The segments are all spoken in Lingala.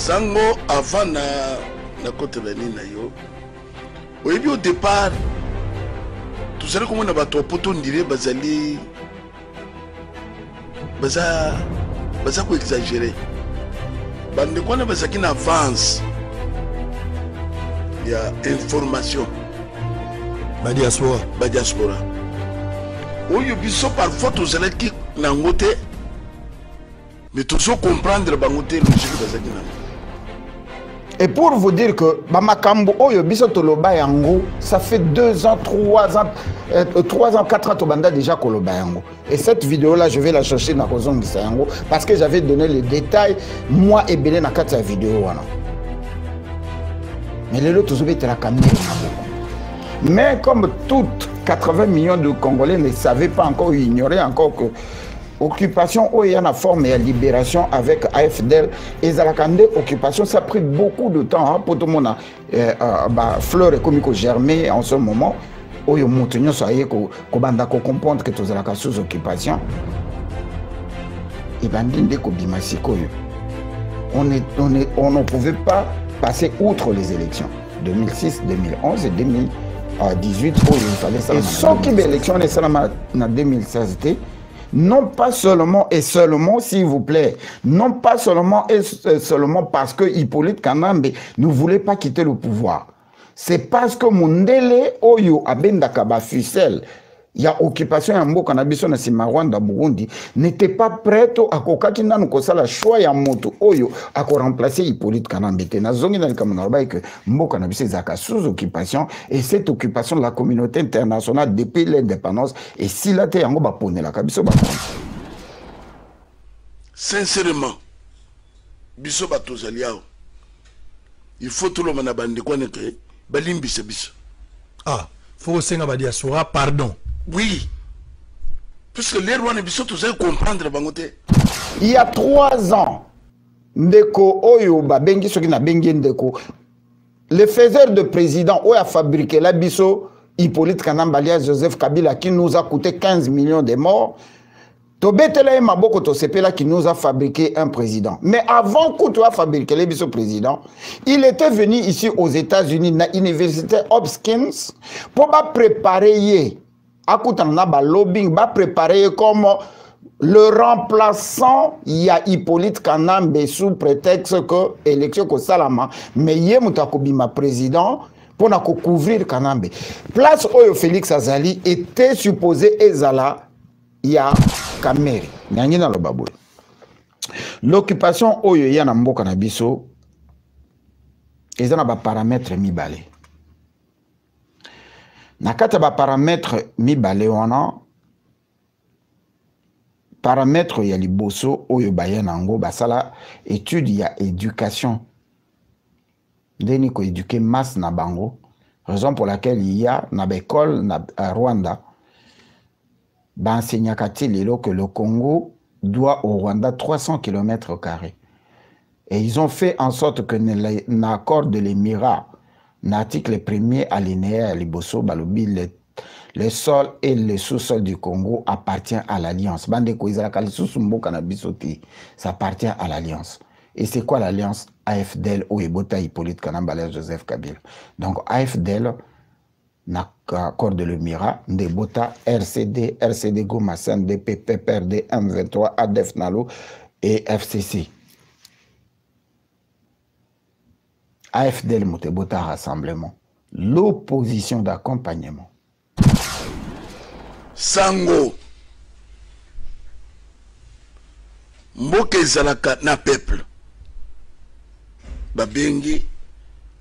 Sango avant na côté bani na yo. Au départ, tout ça comme on a battu poto ndire bazali baza ko exagérer. Bande quoi na bazaki na avance. Il y a information. Ba diaspora. Oyo biso parfois tous les qui na ngote mais toujours comprendre bangote logique bazaki na. Et pour vous dire que Bamakambo Oyo Bisotoloba Yango, ça fait 2 ans, 3 ans, 3 ans, 4 ans, Tobanda déjà Koloba Yango. Et cette vidéo-là, je vais la chercher dans Kozong Yango parce que j'avais donné les détails, moi et Belé dans cette vidéo. Mais les autres, ils la caméra. Mais comme toutes 80 millions de Congolais ne savaient pas encore, ignoraient encore que occupation où il y a une forme et libération avec AFDL et Zalakande occupation, ça a pris beaucoup de temps hein, pour tout le monde. Fleur et comico germer en ce moment où il y a montagne ça y est qu'on comprendre que tous les sous occupation et ben dinde ko bimasiko on ne pouvait pas passer outre les élections 2006, 2011 et 2018 où il fallait ça. Et sans qu'il y ait élection en 2016 non pas seulement et seulement, s'il vous plaît, non pas seulement et seulement parce que Hippolyte Kanambe ne voulait pas quitter le pouvoir. C'est parce que Mundele Oyo Abendakaba Fussel, il y a occupation en Mbo Kanabiso na Simarwanda Burundi, n'était pas prêt à kokakina nukosa la choix ya moto Oyo à remplacer Hippolyte Kanambe. Na zongi na likamonarba que Mbo Kanabiso zaka sous occupation et cette occupation de la communauté internationale depuis l'indépendance et si la terre yango ba pone la kabiso ba. Sincèrement, biso ba tozaliao. Il faut tout le monde abandonner quoi que balimbise biso. Ah, faut senga ba diaspora pardon. Oui. Puisque les rois ne sont tous comprendre bangote. Il y a 3 ans, Ndeko Oyo Babengi Sokina Bengi Ndeko, le faiseur de président Oyo a fabriqué la biso Hippolyte Kanambalia Joseph Kabila qui nous a coûté 15 millions de morts. Tobetela et Maboko Tosepela qui nous a fabriqué un président. Mais avant que tu aies fabriqué le biso président, il était venu ici aux États-Unis, à l'université Hopkins, pour préparer lobbying, préparer comme le remplaçant, il y a Hippolyte Kanambe sous prétexte que l'élection ko salama, mais il y a ma président pour couvrir Kanambe. Place où Félix Azali était supposé ezala, il y a Kameri. L'occupation où il y a na mboka na biso, ils ont des paramètres mibale. Nakata ba paramètre mibale wana paramètre ya liboso oyo bayanango basala étude ya éducation deni ko éduquer masse na bango raison pour laquelle il y a na école na Rwanda ba enseignakati lelo que le Congo doit au Rwanda 300 km². Et ils ont fait en sorte que l'accord de l'Émirat, l'article 1er alinéa à Liboso, Balobi, le sol et le sous-sol du Congo appartient à l'Alliance. Ça appartient à l'Alliance. Et c'est quoi l'Alliance? AFDL, Oyebota, Hippolyte Kanambalia, Joseph Kabila. Donc AFDL, l'accord de l'Émirat, Ndebota, RCD, RCD Goma, CNDP, PPRD, M23, ADEF Nalo et FCC. AFDL Motebota Rassemblement, l'opposition d'accompagnement. Sango Mboke Zalaka na peuple Babengi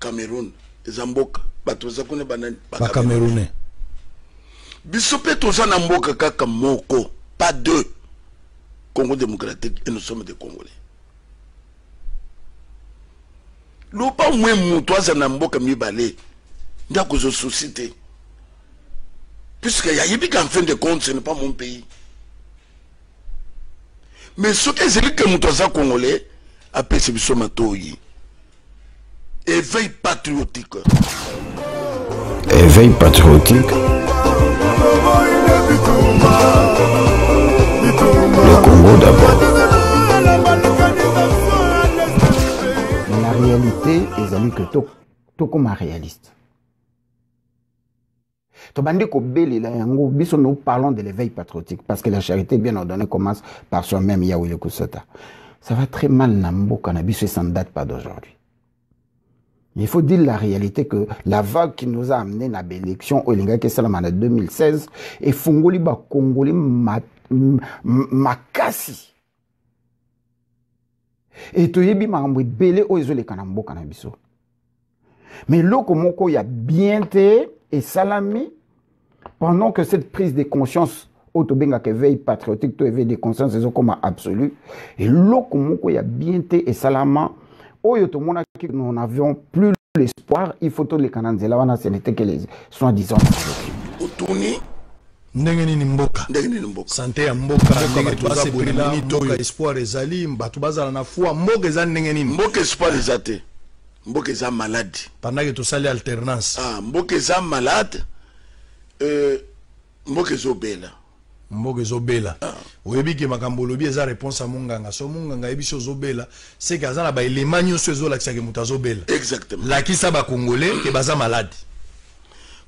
Cameroun Zamboka Batoza kone banani ba Camerounais Bisope toza na mboka kaka moko, pas deux. Congo démocratique et nous sommes des Congolais. L'opa mwe moutoise na mboka mibale ndako zo société. Puisque Yayebi qu'en fin de compte ce n'est pas mon pays. Mais ce que c'est que moutoise congolais a perçu matoyi. Éveil patriotique. Éveil patriotique. Le Congo d'abord. ezali que comme réaliste. Nous parlons de l'éveil patriotique parce que la charité bien ordonnée commence par soi-même. Ça va très mal Nambo Cannabis, ça ne date pas d'aujourd'hui. Il faut dire la réalité que la vague qui nous a amené à l'élection au en 2016 et Fongoli ba Congolais makasi. Et tu yebi marambo belé o ezole kanambo kanabiso. Mais loko moko ya bien te et salami pendant que cette prise de conscience autobenga que veille patriotique to éveil de conscience c'est comme absolu et loko moko ya bien te et salama oyo to mona que nous n'avions plus l'espoir il faut tout les kananzela wana ce n'était que les soi-disant Otuni ndenge ni mboka santé ya mboka ndenge toza bolela mboka espoir ezali mbatu bazala na foi mboka eza ndenge nini mboka espoir ezate mboka eza malade pendant que tosali alternance mboka eza malade mboka ezobela mboka ezobela oyebi ke makambo lobi eza réponse à munganga so munganga yebiso zobela c'est que azana ba élément nyonso ezolakisa ke muta zobela exactement lakisa ba congolais ke baza malade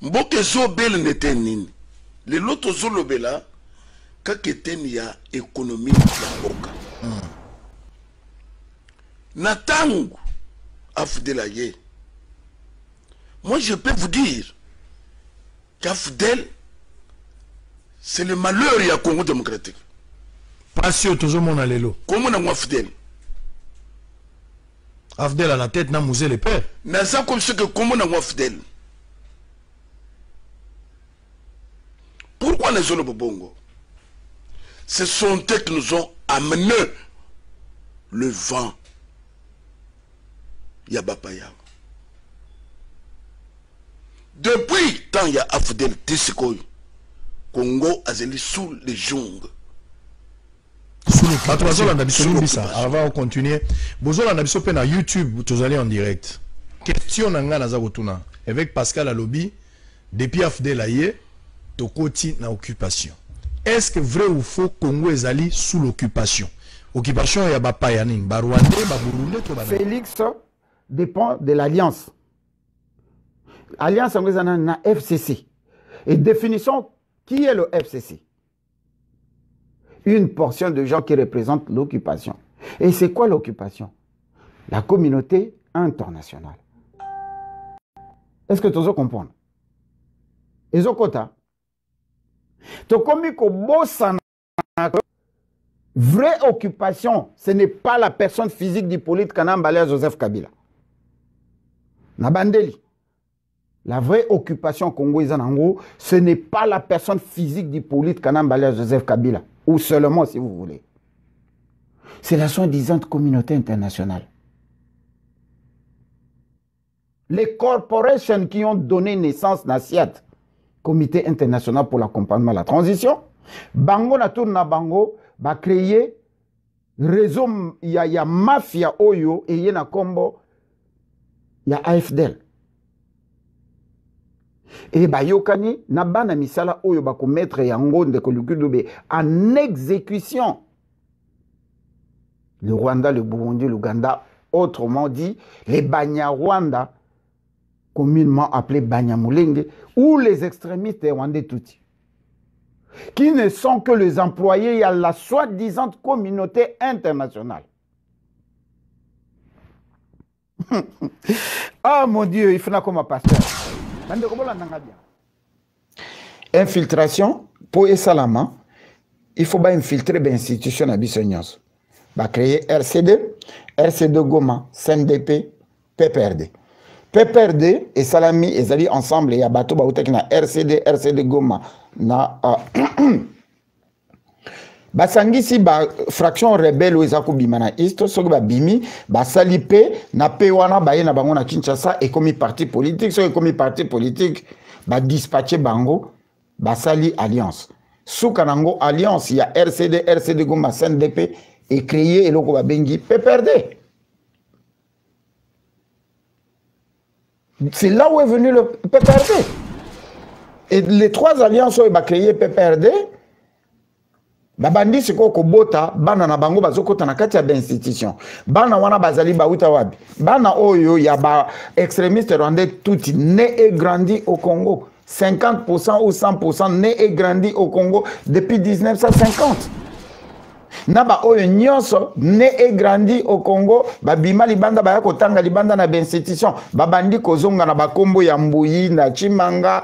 mboka ezobela nete nini le loto zolobela kaketeni ya économie ya mboka na tangu afudela ye moi je peux vous dire qu'Afdel c'est le malheur ya Congo démocratique pas si toujours mon alelo comment on a Afdel Afdel à la tête na musée les pères na ça comme ce que comment on a Afdel pourquoi les zones Bongo ce sont eux qui nous ont amené le vent Yabapaya depuis tant il y a Afdel Tissikoy Congo azeli sous les jungles sous le patron la nabiso ça avant on continuer bozola nabiso pe na YouTube tous allez en direct question nanga naza kotuna avec Pascal Alobi depuis Afdel aye tokoti na occupation est-ce que vrai ou faux Congo ezali sous l'occupation occupation ya bapaya nini ba Rwandais ba Burundais to ba Félix dépend de l'alliance alliance anglaise na FCC et définition qui est le FCC? Une portion de gens qui représentent l'occupation. Et c'est quoi l'occupation? La communauté internationale. Est-ce que tu veux comprendre? Et Zokota, tu commis que vraie occupation, ce n'est pas la personne physique du politique Kanambala Joseph Kabila. Nabandeli. La vraie occupation congolaise, ce n'est pas la personne physique du politique Kanambala Joseph Kabila, ou seulement si vous voulez. C'est la soi-disant communauté internationale. Les corporations qui ont donné naissance à SIAT, Comité international pour l'accompagnement à la transition, Bango na tour na Bango, va créer réseau, il y a mafia Oyo et il y a combo, il y a AFDL. Et bayokani na bana misala oyo bako mettre yango ndeko Lukudube en exécution. Le Rwanda, le Burundi, l'Ouganda, autrement dit les Banyarwanda, communément appelés Banyamulenge, ou les extrémistes rwandais touti, qui ne sont que les employés à la soi-disant communauté internationale. Ah mon Dieu, il faut comme pasteur. Infiltration, pour Salama, il faut infiltrer l'institution à Bissonyos. Va créer RCD Goma, CNDP, PPRD. PPRD et Salami et Zali ensemble, il y a bateau baoutek na RCD Goma na basangisi ba fraction rebelle ou ezako bimana isto soki ba bimi ba salipe na pewana ba ye na bango na Kinshasa et comme parti politique soki comme parti politique ba dispatcher bango ba sali alliance souka nango alliance il y a RCD Goma CNDP et créer eloko ba bengi PPRD. C'est là où est venu le PPRD. Et les trois alliances où il va créer PPRD, babandi siko kobota bana na bango bazokota na kati ya institution bana wana bazali bauta wapi bana oyo ya ba extrémiste rwandais tuti né et grandi au Congo 50% ou 100% né et grandi au Congo depuis 1950 Naba oyo nyonso né et grandi au Congo babima libanda baya kotanga libanda na institution babandi kozonga na bakombo ya Mbuyi na Chimanga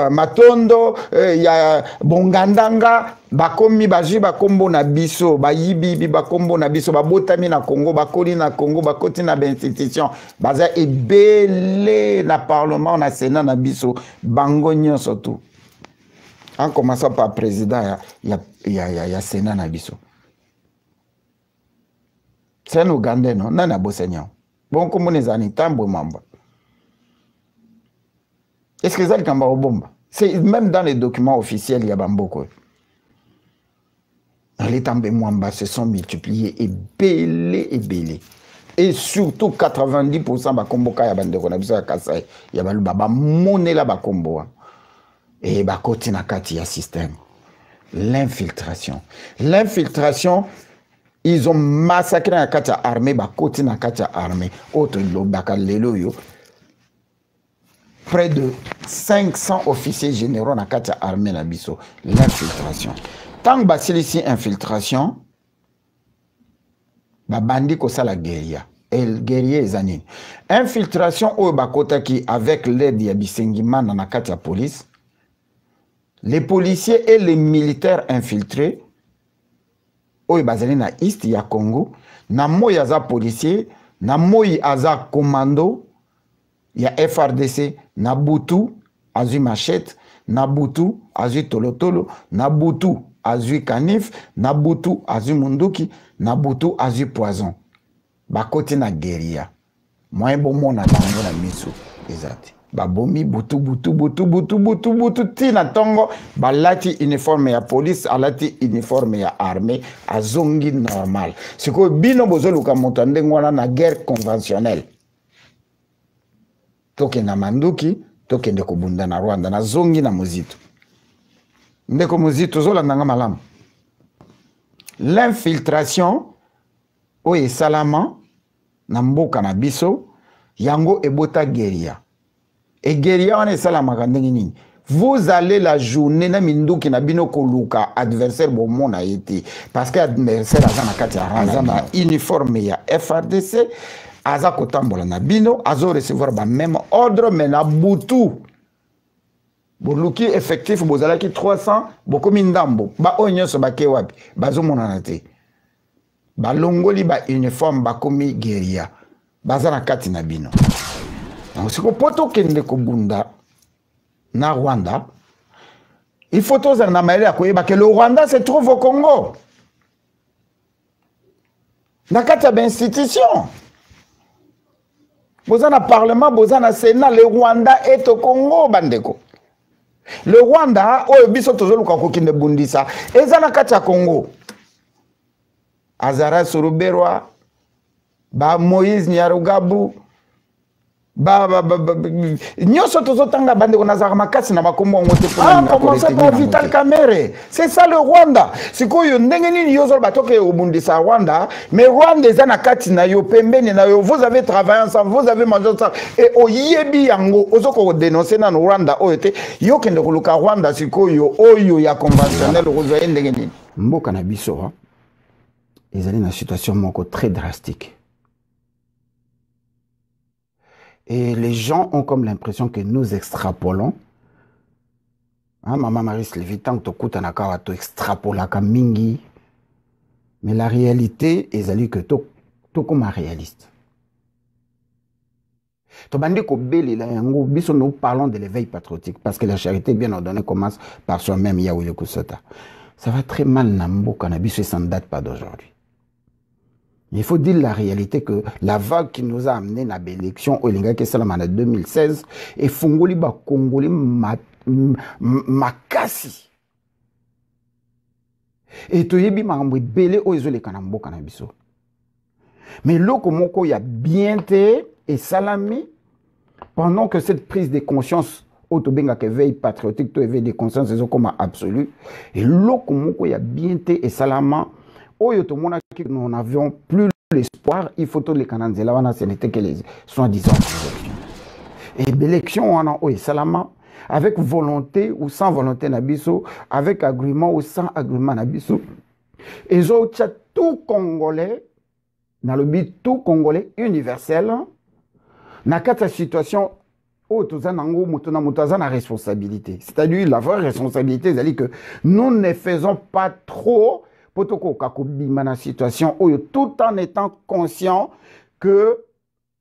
Matondo ya Bongandanga bakomi baji bakombo na biso bayibi bakombo na biso babotami na Congo bakoli na Congo bakoti na institution baza ebele na parlement na sénat na biso bango nyonso tout. En commençant par le président, il y a Sénat Nabiso. C'est un Ougandais, non? Non, non, Seigneur. Bon, comme on est en Itambo, Mamba. Est-ce que c'est le bomba? C'est même dans les documents officiels, il y a Bamboko. Les També Mwamba se sont multipliés et belés. Et surtout 90% de Komboka, il y a Bandeko Nabiso à Kassai. Il y a Baba Moné là, Bakombo. Et bah côté na kati ya système l'infiltration ils ont massacré na kati ya armée bah côté na kati ya armée autre lobaka lelo yo près de 500 officiers généraux na kati ya armée na biso l'infiltration tant ba ici infiltration ba bandi ko sala guérilla et le guerrier zanine infiltration au bakota qui avec l'aide ya Bisengimana na kati ya police. Les policiers et les militaires infiltrés, au bazali na East ya Congo, na moi aza policier, na moi aza commando, ya FRDC, na Butu, azu machette, na Butu, azu tolotolo, na Butu, azu canif, na Butu, azu munduki, na Butu, azu poison. Bakoti na guérilla. Moi bon mon atango na miso, exact. Babomi butu tina tongo balati uniforme ya police alati uniforme ya armée azongi normal siko bino bozoluka moto ndengwana na guerre conventionnelle toke na manduki toke ndeko bunda na Rwanda na zongi na muzito ndeko muzito zolanda nga malamu l'infiltration oye salama na mboka na biso yango ebota guerilla. Et guérilla on est salamaka ndenge nini. Vous allez la journée na minduki na bino koluka adversaire bon mon a été parce que adversaire azana kati azana uniforme ya FRDC aza kotambola na bino azo recevoir ba même ordre mais na butu boluki effectif bozalaki 300 bokomi ndambo ba onyoso bake wapi bazo monana te ba longoli ba uniforme bakomi guérilla bazana kati na bino. C'est que pour tout kende kobunda na Rwanda, il faut tous en améliorer que le Rwanda se trouve au Congo. Dans quatre institutions. Vous avez parlement, vous avez Sénat, le Rwanda est au Congo, bandeko. Le Rwanda, oh biso tozolu kako kende bundisa, ezana kati Congo. Azara Suruberwa, ba Moïse Nyarugabu. Nyoso tozotanga bande konazara makasi na makombo ngote pour commencer par Vital Kamerhe. C'est ça le Rwanda. Sikoyo ndenge nini yozo batoke obundisa Rwanda, mais Rwanda ezana kati na yo pembeni na yo, vous avez travaillé ensemble, vous avez mangé ensemble et oyebi yango ozoko dénoncer na Rwanda oyete yo kende koluka Rwanda sikoyo oyo ya conventionnel rozoye ndenge nini. Mboka na biso ezali na situation moko très drastique. Et les gens ont comme l'impression que nous extrapolons. Maman Marie Sylvie, tant que tu as tu extrapoles mingi. Mais la réalité est que tu comme un réaliste. Nous parlons de l'éveil patriotique parce que la charité bien ordonnée commence par soi-même. Ça va très mal Nambo Cannabis et ça ne date pas d'aujourd'hui. Il faut dire la réalité que la vague qui nous a amené à l'élection au Linga Kessalam en 2016 et Fongoli ba Congolais makasi. Et toyebi makambo belé o ezole kanambo kanabiso. Mais loko moko ya bien té et salami pendant que cette prise de conscience autobenga que veille patriotique to éveil de conscience c'est comme absolu et loko moko ya bien té et salama oyo to mona que nous n'avions plus l'espoir il faut to les kananzela wana ce n'était que les soi-disant et l'élection wana oyo salama avec volonté ou sans volonté nabiso avec agrément ou sans agrément nabiso et zo tout congolais dans le but tout congolais universel na kata situation où tous en responsabilité. C'est-à-dire la vraie responsabilité, c'est-à-dire que nous ne faisons pas trop pour la situation où tout en étant conscient que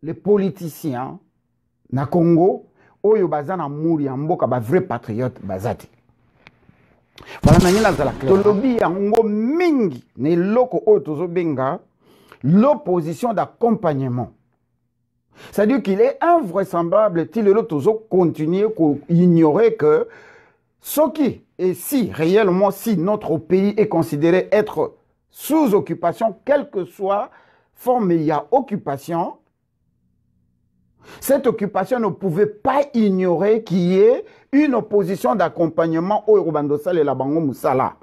les politiciens na Congo où ils bazana mouri en boka ba vrai patriote bazati. Voilà nanyela za la lobby yango mingi ne loko o tozo benga l'opposition d'accompagnement. C'est-à-dire qu'il est invraisemblable qu'il continue à ignorer que ce qui, et si réellement, si notre pays est considéré être sous occupation, quelle que soit forme il y a occupation, cette occupation ne pouvait pas ignorer qu'il y ait une opposition d'accompagnement au Rwandosal et la Bango Moussala.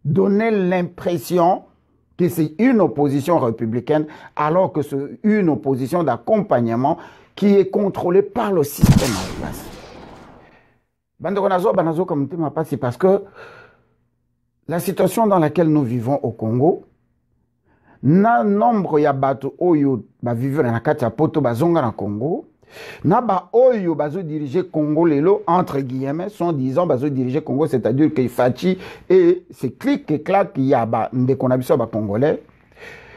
Donner l'impression que c'est une opposition républicaine alors que c'est une opposition d'accompagnement qui est contrôlée par le système en place. C'est parce que la situation dans laquelle nous vivons au Congo, na nombre ya bato oyo ba vivre na kati ya poto bazonga na Congo, na ba oyo bazo diriger Congo lelo entre guillemets sont disant bazo diriger Congo, c'est-à-dire que Fachi et c'est clic et clac ya ba ndeko na biso ba congolais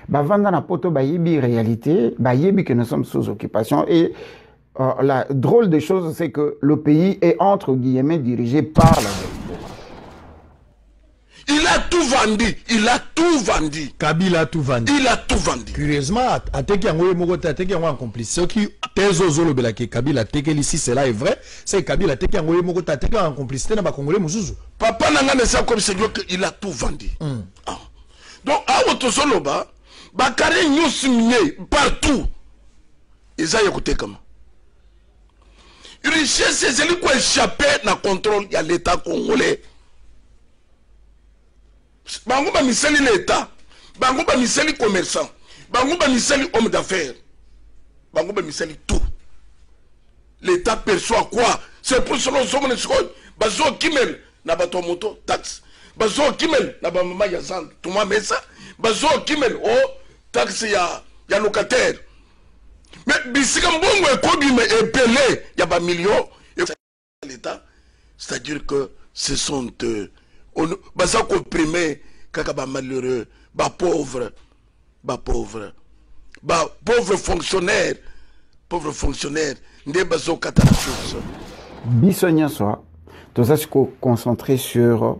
ba vanda na poto ba yebi réalité ba yebi que nous sommes sous occupation et la drôle des choses c'est que le pays est entre guillemets dirigé par la il a tout vendu, il a tout vendu. Kabila a tout vendu. Il a tout vendu. Curieusement, Ateki Yango Mogote, Ateki Yango en complice. Ce qui Tezozolo Belake Kabila Tekeli, si cela est vrai, c'est Kabila Ateki Yango Mogote, Ateki en complicité dans ma Congolais Mouzouzu. Papa Nanga ne sait comme c'est qu'il a tout vendu. Ah. Donc, à Otosoloba, Bakare Nyosumye, partout. Ils ont écouté comment? Richesse, c'est lui qui a échappé dans le contrôle de l'État congolais. Bango ba misali l'État, bango ba misali commerçant, bango ba misali homme d'affaires, bango ba misali tout. L'État perçoit quoi? C'est pour cela que nous sommes bazo kimel na bato moto taxe, bazo kimel na ba mama ya zand, tout moi mais ça, bazo kimel oh taxe ya locataire. Mais bisika mbongo ekobi me epelé ya ba millions l'État, c'est-à-dire que ce sont baza comprimé kaka ba malheureux ba pauvre fonctionnaire nde bazo kata la chose bisonya soit tout ça se concentrer sur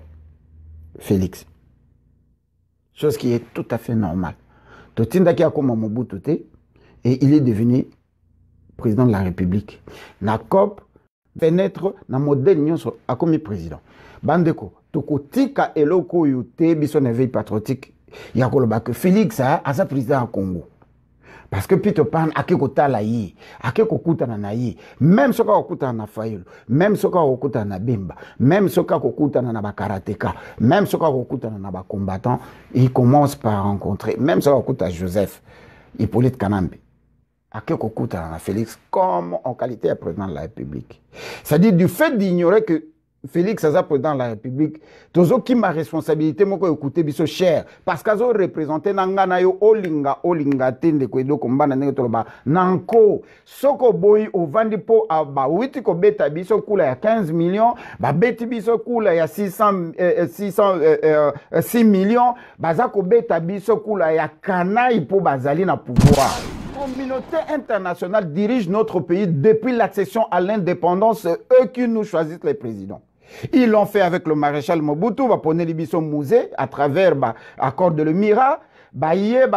Félix, chose qui est tout à fait normale. Totinda ki akoma Mobutu te et il est devenu président de la République. Na COP fenêtre na modèle nyonso akomi président. Bandeko tokotika eloko yote biso na veille patriotique ya koloba que Félix a sa président au Congo. Parce que Peter Pan akekota la yi, akekokutana na yi, même soka okutana na Fayulu, même soka okutana na Bemba, même soka okutana na ba karateka, même soka okutana na ba combattant, il commence par rencontrer, même soka okutana Joseph Hippolyte Kanambe. Akekokutana na Félix comme en qualité de président de la République. C'est-à-dire du fait d'ignorer que Félix Aza président de la République, tozo qui ma responsabilité moko écouter biso cher parce qu'azo représenter nangana yo olinga tende ko edo kombana ndenge toloba nanko soko boy ovandi po aba witi ko beta biso kula ya 15 millions ba beti biso kula ya 6 millions baza ko beta biso kula ya kanai po bazali na pouvoir. La communauté internationale dirige notre pays depuis l'accession à l'indépendance, eux qui nous choisissent les présidents. Ils l'ont fait avec le maréchal Mobutu, va poner l'Ibison Mouzé à travers l'accord de l'Emira,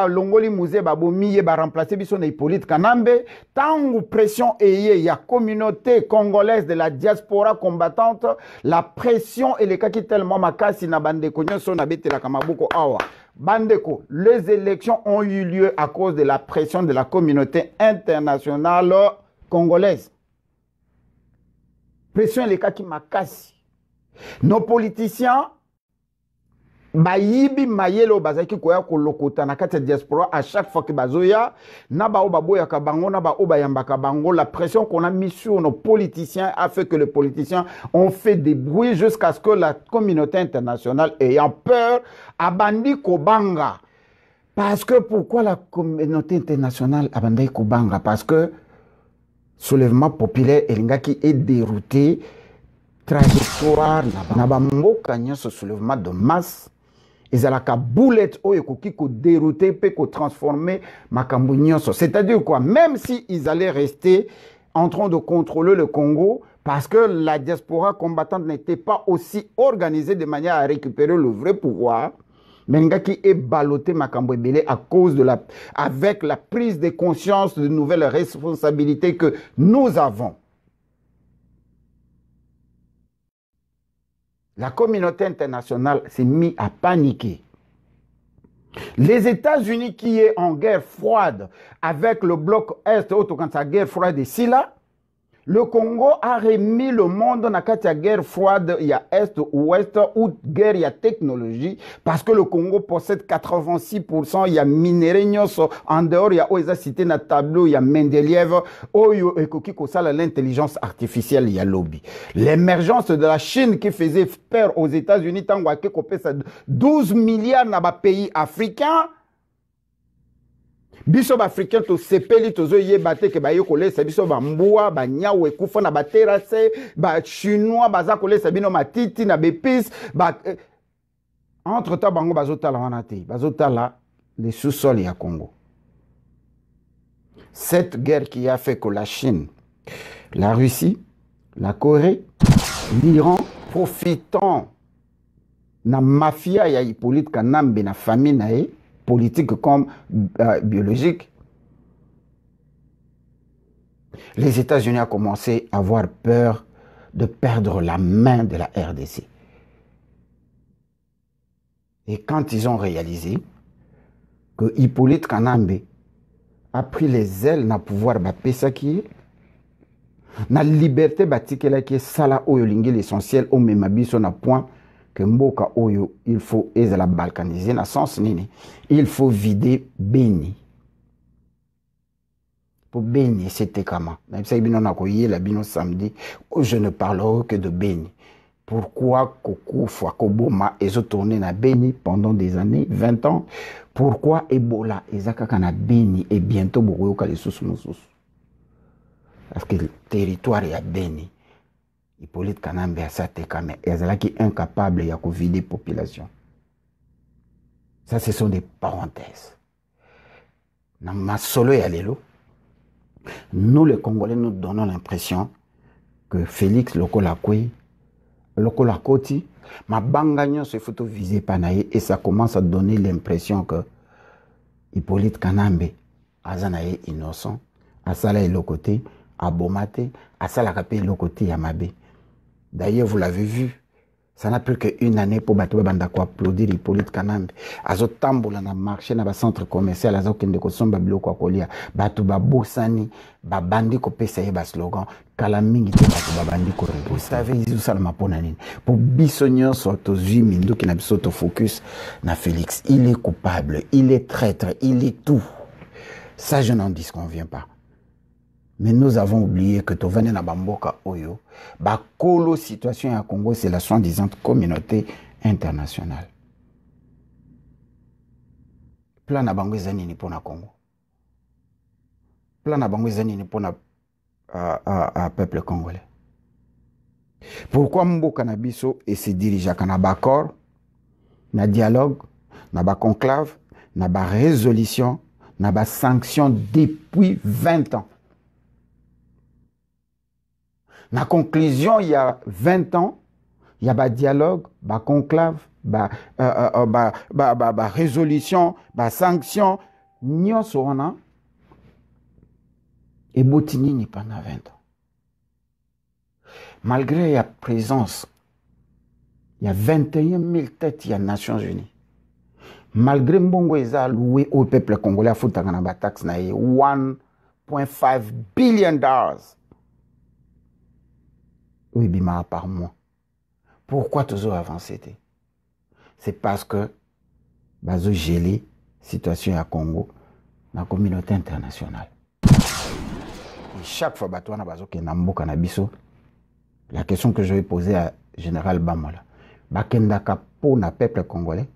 Longoli Mouzé, Bomiye, remplacer Bison Hippolyte Kanambe. Tant pression il y a communauté congolaise de la diaspora combattante, la pression et les cas qui tellement makasi na bande konyo son habite la Kamaboko Awa. Bandeko, les élections ont eu lieu à cause de la pression de la communauté internationale congolaise. pression les cas qui makasi. Nos politiciens bayibi mayelo bazaki koya kolokota na kati diaspora à chaque fois que bazoya na ba obaboya ka bango na ba obayamba ka bango. La pression qu'on a mis sur nos politiciens a fait que les politiciens ont fait des bruits jusqu'à ce que la communauté internationale ayant peur abandi kobanga. Parce que pourquoi la communauté internationale abandi kobanga? Parce que soulèvement populaire elingaki est dérouté trajectoire na ba mboka nyonso soulèvement de masse. Ils ont la boulette qui dérouter peut transformer makambo nyonso. C'est-à-dire quoi? Même si ils allaient rester en train de contrôler le Congo, parce que la diaspora combattante n'était pas aussi organisée de manière à récupérer le vrai pouvoir, mais qui est ballotté makambo ebele à cause de avec la prise de conscience de nouvelles responsabilités que nous avons. La communauté internationale s'est mise à paniquer. Les États-Unis qui est en guerre froide avec le bloc Est, quand sa guerre froide ici là, le Congo a remis le monde dans la guerre froide, il y a Est, Ouest, ou guerre, il y a technologie, parce que le Congo possède 86%, il y a minéraux en dehors, il y a Oesa cité dans le tableau, il y a Mendeleev, Oyo Ekoki Kosala, l'intelligence artificielle, il y a lobby. L'émergence de la Chine qui faisait peur aux États-Unis, tant que 12 milliards dans les pays africains, biso ba africain to sepeli tozo yebate ke ba yokolesa biso ba mbua ba nyawe kufa na ba terrasse ba chinois baza kolesa bino matiti na bepis ba entre temps bango bazotala wana te bazotala les sous-sols ya Congo. Cette guerre qui a fait que la Chine, la Russie, la Corée, l'Iran profitant na mafia ya Hippolyte Kanambe na famille nae politique comme biologique, les États-Unis ont commencé à avoir peur de perdre la main de la RDC. Et quand ils ont réalisé que Hippolyte Kanambe a pris les ailes na pouvoir bapesa qui est na liberté batikela qui est sala oyolingi l'essentiel au memabiso na point que mboka oyo il faut la balkaniser na sens nini il faut vider Beni pour Beni c'était comment même si bino na koyé la bino samedi je ne parlerai que de Beni. Pourquoi Koko fois Koboma ont tourné na Beni pendant des années 20 ans? Pourquoi Ebola ezaka kana Beni et bientôt bokoyoka les sous parce que le territoire est à Beni. Hippolyte Kanambe a saté quand qui est incapable de vider la population. Ça, ce sont des parenthèses. Dans ma solo et allélo, nous les Congolais nous donnons l'impression que Félix Lokolakwe, Lokolakoti, ma bangagnon se photo visé panaye et ça commence à donner l'impression que Hippolyte Kanambe, Azanaye innocent, Asala et Lokoté, Abomate, Asala Kapé Lokoté Yamabe. D'ailleurs, vous l'avez vu, ça n'a plus qu'une année pour battre Bandako applaudir Hippolyte Kanambe. Azo tambola na marché na ba centre commercial azo kende ko somba biloko akolia batu ba bosani ba bandi ko pesa ye ba slogan kala mingi te batu ba bandi ko. Vous savez ils ça ma pona nini pour bisonyo soto zui mindu ki na biso to focus na Félix. Il est coupable, il est traître, il est tout. Ça je n'en disconviens pas. Mais nous avons oublié que Tovane na Bamboka Oyo, ba kolo situation à Congo, c'est la soi-disant communauté internationale. Plan na bango ezani ni pona Congo. Plan na bango ezani ni pona peuple congolais. Pourquoi Mboka na biso et se dirige à na accord, na dialogue, na ba conclave, na ba résolution, na ba sanction depuis 20 ans. La conclusion, il y a 20 ans, il y a un dialogue, un conclave, résolution, sanction, nous sommes et Botini pendant 20 ans. Malgré la présence, il y a 21 000 têtes, il y a les Nations Unies. Malgré Mbongo Eza loué au peuple congolais, il faut que la taxe 1.5 billion dollars. Oui, bima par mois. Pourquoi toujours avancer? C'est parce que bazo gelé situation à Congo dans la communauté internationale. Et chaque fois bato na bazo ke namboka na biso, la question que je vais poser à général Bamola, bakendaka pour na peuple congolais,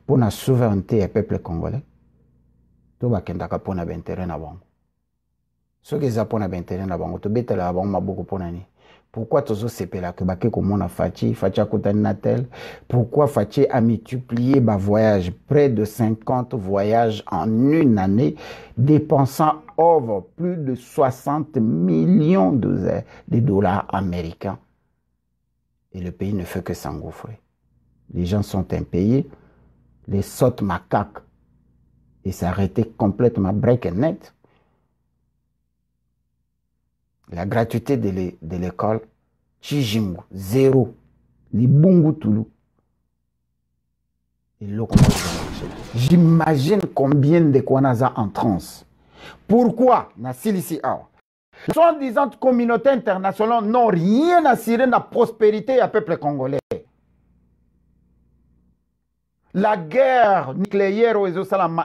pour la souveraineté du peuple congolais, to bakendaka pour na intérêt na bango. Ce que ça pour na intérêt na bango, to betela bango maboko pour nani. Pourquoi toujours sepela que baké comme on a Fachi a kotani natel? Pourquoi Fachi a multiplié ma voyage, près de 50 voyages en une année, dépensant over plus de 60 millions de dollars américains. Et le pays ne fait que s'engouffrer. Les gens sont impayés, les sottes macaques, et s'arrêter complètement break and net. La gratuité de l'école, Chijimbo, zéro. Libungu Toulou. J'imagine combien de Kwanaza en transe. Pourquoi Nasilisi Awa? Soi-disant communauté internationale n'ont rien assuré de la prospérité du peuple congolais. La guerre nucléaire aux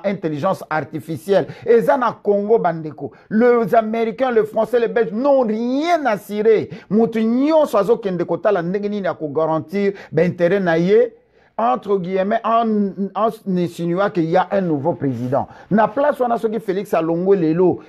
intelligence artificielle, et ça na Congo bandeko. Les Américains, les Français, les Belges n'ont rien assuré. Moutinho soazo kendeko tala ndengeni na ko garantir l'intérêt naie entre guillemets en insinuant qu'il y a un nouveau président. Na place on a ce qui Félix Alongo Lelo.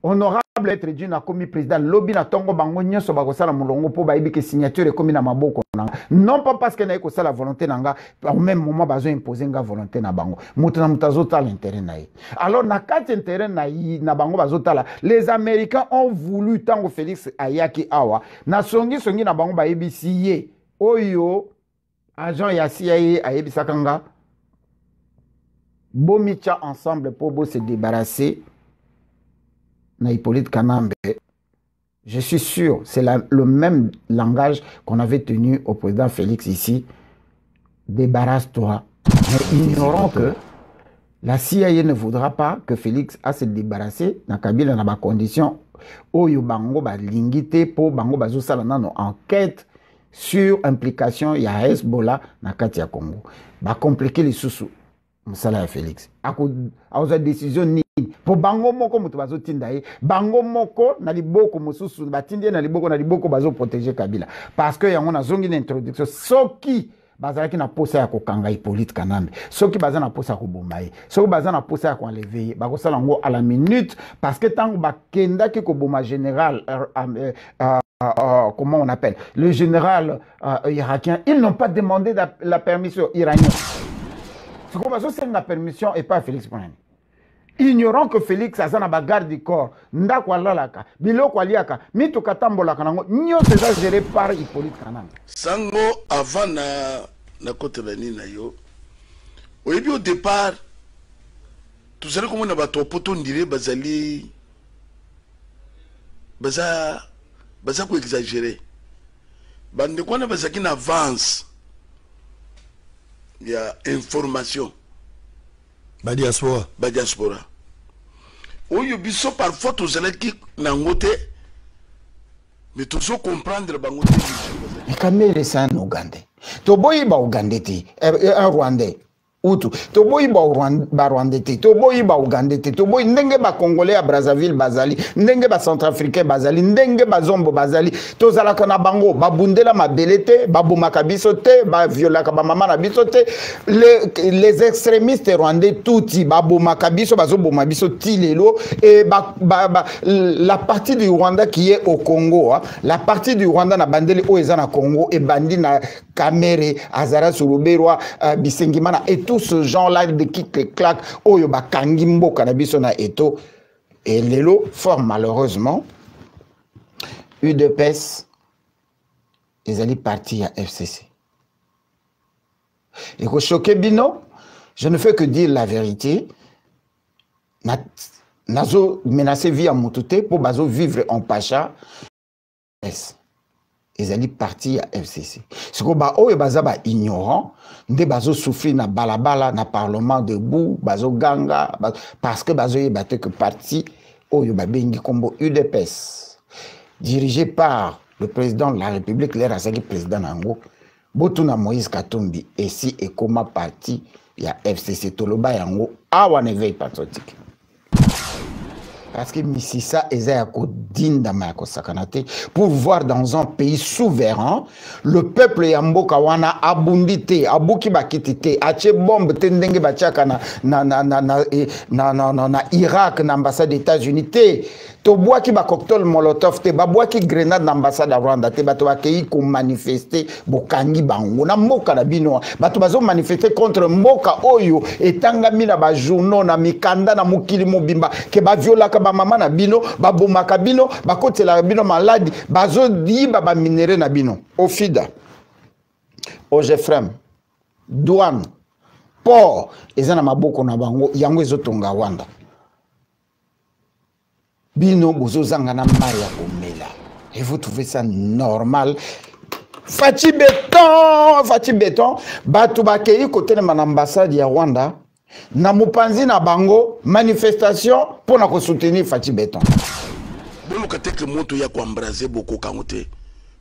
Honorable être dû na commis président lobby na tongo bango nyonso bakosala mulongo po bayibi ke signature komi na maboko nanga non pas parce que na ko sala volonté nanga au même moment bazo imposer nga volonté na bango mutu na mutazo ta l'intérêt na ye alors na kati intérêt na bango bazo tala les Américains ont voulu tango Félix ayaki awa na songi na bango bayibi siye oyo agent ya CIA ayebi sakanga bomicha ensemble pour se débarrasser na Hippolyte Kanambe. Je suis sûr, c'est le même langage qu'on avait tenu au président Félix ici. Débarrasse-toi. Mais ignorons que la CIA ne voudra pas que Félix a se débarrasser na Kabila na ba condition oyo bango ba lingité pour bango bazo sala nano enquête sur implication ya Hezbollah na kati ya Congo. Ba compliquer les sous musala ya Félix. A décision ni pour bango moko mutu bazo tindaye bango moko na liboko mususu batindie na liboko bazo protéger Kabila parce que yango na zongi na introduction soki bazalaki na posa ya kokanga Hippolyte Kanambe soki baza na posa ya koboma ye soki baza na posa ya koenlever bakosala ngo à la minute parce que tango bakendaki koboma général comment on appelle le général irakien, ils n'ont pas demandé la permission iranienne. C'est comme ça, c'est la permission et pas Félix Ponani. Ignorant que Félix a un garde du corps, ndakwa lalaka, biloko aliaka, mito katambola kanango, nyo seza géré par Hippolyte Kanambe. Sango avant na côté bani na yo. Au départ, tout ça comme on a bato poto ndire bazali baza ko exagérer. Bande kwa na bazaki na avance. Il y a information. Ba diaspora. Ba diaspora. Oyo biso parfois tous les qui nangote mais tous comprendre bangote. Mais Kamere c'est un Ougandais. Toboyi ba Ougandais un Rwandais. Utu toboyi ba Rwandais toboyi ba Ougandais toboyi ndenge ba Congolais à Brazzaville bazali ndenge ba Centrafricain bazali ndenge ba Zombo bazali tozala kana bango ba bundela mabelete ba bomaka biso te ba violaka ba mama na biso te les extrémistes rwandais touti ba bomaka biso bazo boma biso tilelo et la partie du Rwanda qui est au Congo la partie du Rwanda na bandeli o eza na Congo et bandi na Kamere Azara Suruberwa Bisengimana et tout ce genre-là de kick-clac, Oyoba Kangimbo, Kanabisona Eto, et Lelo, fort malheureusement, UDPS, ils allaient partir à FCC. Et que choqué Bino, je ne fais que dire la vérité. Nazo menacé vie à Moutouté pour bazo vivre en Pacha. Ils allaient partir à FCC. C'est que eux bazaba ignorant, nde bazo souffrir na balabala na parlement debout, bazo ganga parce que bazo yebate que parti oyo babengi kombo UDPS dirigé par le président de la République, l'air à ce président Nango, Botuna Moïse Katumbi, et si et comment parti, il y a FCC Toloba Yango, awa ne veille patriotique. Parce que Mississa Ezayako Dindama Sakanate, pour voir dans un pays souverain, le peuple Yamboka wana abundité, abuki bakitité, ache bombe tendenge bachaka na Irak, na ambassade des États-Unis, to bois qui ba cocktail molotov te ba bois qui grenade l'ambassade à Rwanda te ba to akei ko manifester bokangi bango na mboka na bino ba to bazo manifester contre mboka oyo etanga mina ba journaux na mikanda na mukili mobimba ke ba viola ka ba mama na bino ba bomaka bino ba kotela bino maladi bazo diba ba minere na bino ofida ogefrem douane port ezana maboko na bango yango ezotonga Rwanda. Bino bozo zangana maria komela. Et vous trouvez ça normal? Fati béton, batu bakei côté de mon ambassade ya Rwanda, na mupanzi na bango manifestation pour na ko soutenir Fati béton. Bon kate que moto ya ko embraser beaucoup kangote.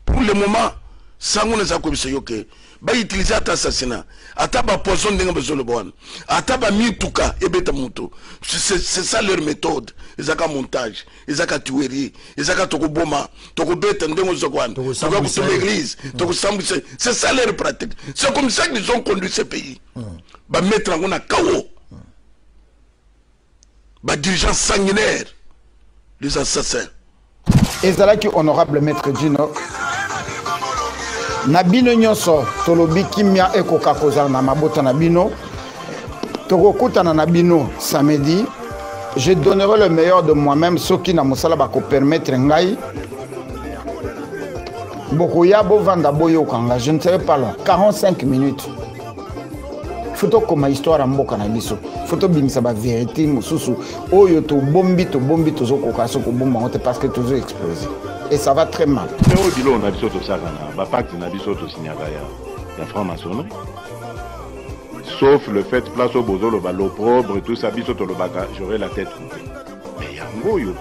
Pour le moment, sango na za ko bisoyoke. Ba utiliser ata assassinat, ata ba poison ndenge bezolo bon, ata ba mituka ebeta moto. C'est ça leur méthode. Ezaka montage, ezaka tuerie, ezaka tokoboma, tokobeta ndenge zokwan, tokobeta l'église, tokosambisa. C'est ça leur pratique. C'est comme ça qu'ils ont conduit ce pays. Ba mettre en a chaos. Ba dirigeants sanguinaires, les assassins. Ezalaki honorable maître Dino. Nabino nyonso tolobi kimia ekoka kozala na mabota nabino tokokuta na nabino samedi. Je donnerai le meilleur de moi-même soki na mosala bako permettre ngai bokoya bovanda boyo kanga je ne serai pas long 45 minutes photo comme histoire mboka na biso photo bimisa ba vérité mususu oyo to bombi tozoko kaso ko bomba ngote parce que toujours explosé. Et ça va très mal. Mais au dilon, on a besoin de ça, on a pacte, on a besoin de signer il y a franc-maçonnerie. Sauf le fait, place au bozo, l'opprobre, tout ça, biso, le baga, j'aurais la tête coupée. Mais il y a un gros, il y a un